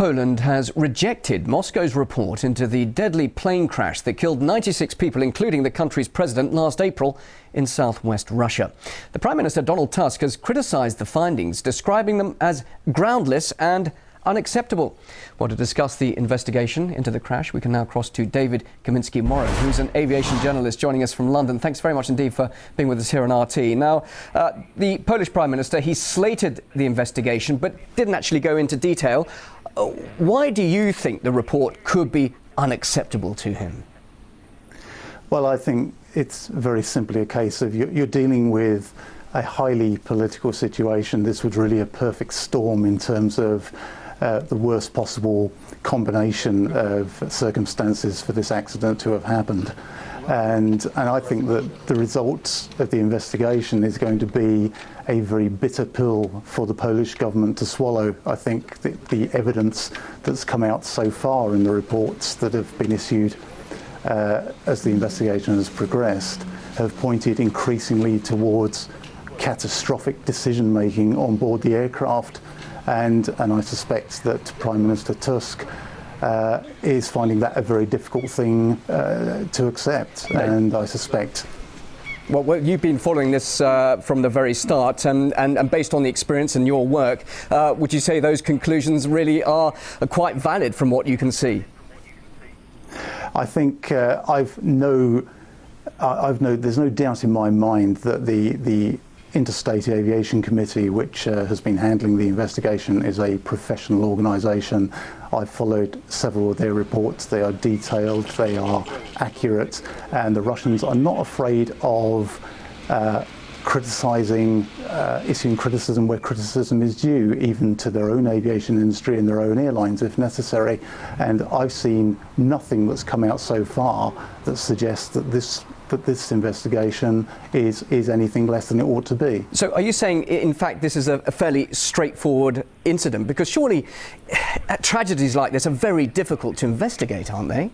Poland has rejected Moscow's report into the deadly plane crash that killed 96 people, including the country's president, last April in southwest Russia. The Prime Minister Donald Tusk has criticised the findings, describing them as groundless and unacceptable. Well, to discuss the investigation into the crash, we can now cross to David Kaminski-Morrow, who's an aviation journalist joining us from London. Thanks very much indeed for being with us here on RT. Now, the Polish Prime Minister, he slated the investigation but didn't actually go into detail. Why do you think the report could be unacceptable to him? Well, I think it's very simply a case of you're dealing with a highly political situation. This was really a perfect storm in terms of the worst possible combination of circumstances for this accident to have happened. And I think that the results of the investigation is going to be a very bitter pill for the Polish government to swallow. I think the evidence that's come out so far in the reports that have been issued as the investigation has progressed have pointed increasingly towards catastrophic decision-making on board the aircraft. And I suspect that Prime Minister Tusk is finding that a very difficult thing to accept. And I suspect... Well, you've been following this from the very start, and based on the experience and your work, would you say those conclusions really are quite valid from what you can see? I think there's no doubt in my mind that the Interstate Aviation Committee, which has been handling the investigation, is a professional organisation. I've followed several of their reports. They are detailed, they are accurate, and the Russians are not afraid of criticising, issuing criticism where criticism is due, even to their own aviation industry and their own airlines if necessary. And I've seen nothing that's come out so far that suggests that this investigation is anything less than it ought to be. So are you saying, in fact, this is a fairly straightforward incident? Because surely tragedies like this are very difficult to investigate, aren't they?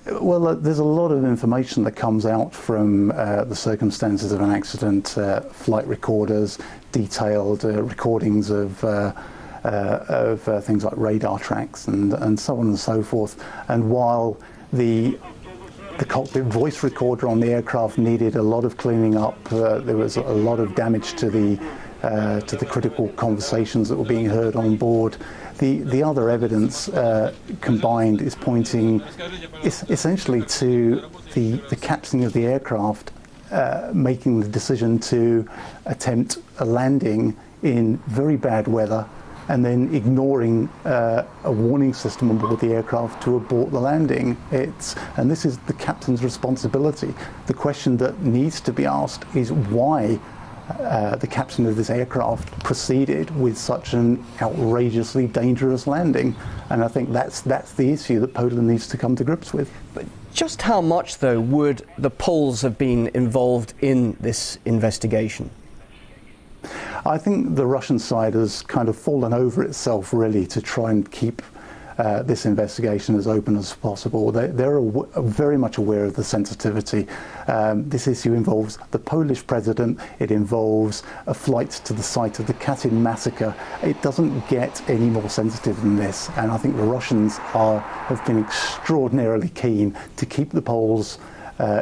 Well, there's a lot of information that comes out from the circumstances of an accident, flight recorders, detailed recordings of things like radar tracks and so on and so forth. And while the cockpit voice recorder on the aircraft needed a lot of cleaning up, there was a lot of damage to the critical conversations that were being heard on board. The other evidence combined is pointing essentially to the captain of the aircraft making the decision to attempt a landing in very bad weather and then ignoring a warning system on board the aircraft to abort the landing. And this is the captain's responsibility. The question that needs to be asked is why the captain of this aircraft proceeded with such an outrageously dangerous landing. And I think that's the issue that Poland needs to come to grips with. But just how much, though, would the Poles have been involved in this investigation? I think the Russian side has kind of fallen over itself, really, to try and keep this investigation as open as possible. They're very much aware of the sensitivity. This issue involves the Polish president. It involves a flight to the site of the Katyn massacre. It doesn't get any more sensitive than this. And I think the Russians have been extraordinarily keen to keep the Poles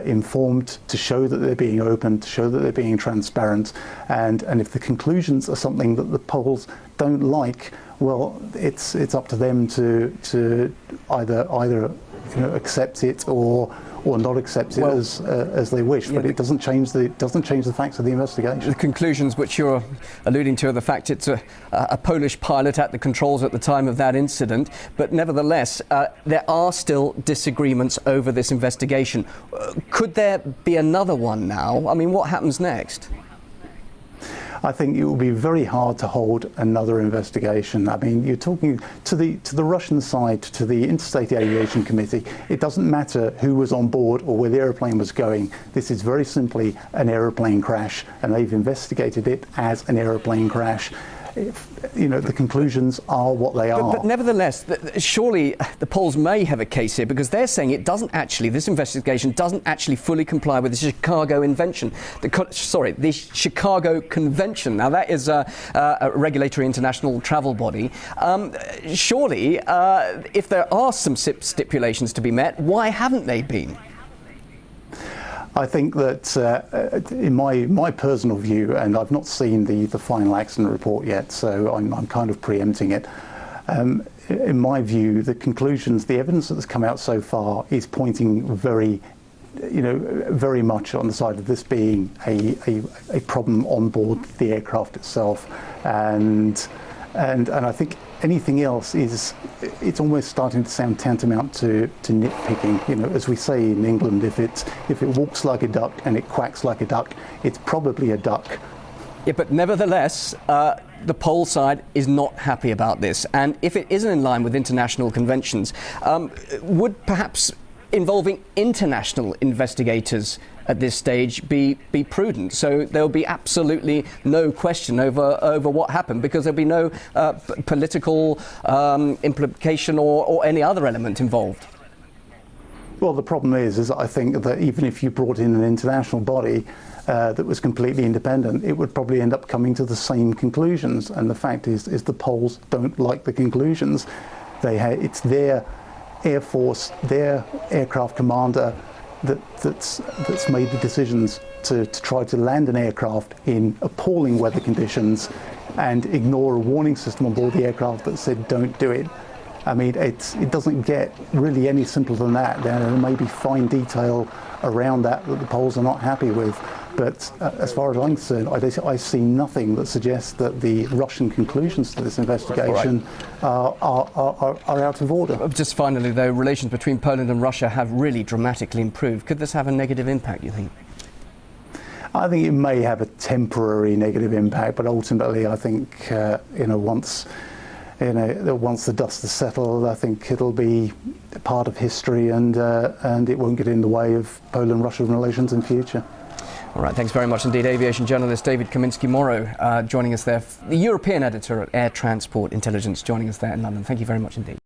informed, to show that they're being open, to show that they're being transparent, and if the conclusions are something that the Poles don't like, well, it's up to them to either accept it or not accept it as they wish. But it doesn't change the facts of the investigation. The conclusions which you're alluding to are the fact it's a Polish pilot at the controls at the time of that incident. But nevertheless, there are still disagreements over this investigation. Could there be another one now? I mean, what happens next? I think it will be very hard to hold another investigation. I mean, you're talking to the Russian side, to the Interstate Aviation Committee. It doesn't matter who was on board or where the aeroplane was going. This is very simply an aeroplane crash, and they've investigated it as an aeroplane crash. the conclusions are what they are. But nevertheless, surely the Poles may have a case here, because they're saying this investigation doesn't actually fully comply with the Chicago Convention. The Chicago Convention. Now, that is a regulatory international travel body. Surely, if there are some stipulations to be met, why haven't they been? I think that, in my personal view, and I've not seen the final accident report yet, so I'm kind of preempting it. In my view, the conclusions, the evidence that's come out so far is pointing very much on the side of this being a problem on board the aircraft itself, and I think anything else it's almost starting to sound tantamount to nitpicking. As we say in England, if it walks like a duck and it quacks like a duck, it's probably a duck. Yeah, but nevertheless, the Pole side is not happy about this, and if it isn't in line with international conventions, would perhaps involving international investigators at this stage be prudent, so there'll be absolutely no question over what happened, because there'll be no political implication or any other element involved? Well, the problem is I think that even if you brought in an international body that was completely independent, it would probably end up coming to the same conclusions. And the fact is the Poles don't like the conclusions. It's their Air Force, their aircraft commander that's made the decisions to try to land an aircraft in appalling weather conditions and ignore a warning system on board the aircraft that said don't do it. I mean, it doesn't get really any simpler than that. There may be fine detail around that the Poles are not happy with, but as far as I'm concerned, I see nothing that suggests that the Russian conclusions to this investigation are out of order. Just finally, though, relations between Poland and Russia have really dramatically improved. Could this have a negative impact, you think? I think it may have a temporary negative impact, but ultimately, I think once the dust has settled, I think it'll be part of history, and it won't get in the way of Poland-Russian relations in future. All right, thanks very much indeed. Aviation journalist David Kaminski-Morrow joining us there, the European editor at Air Transport Intelligence, joining us there in London. Thank you very much indeed.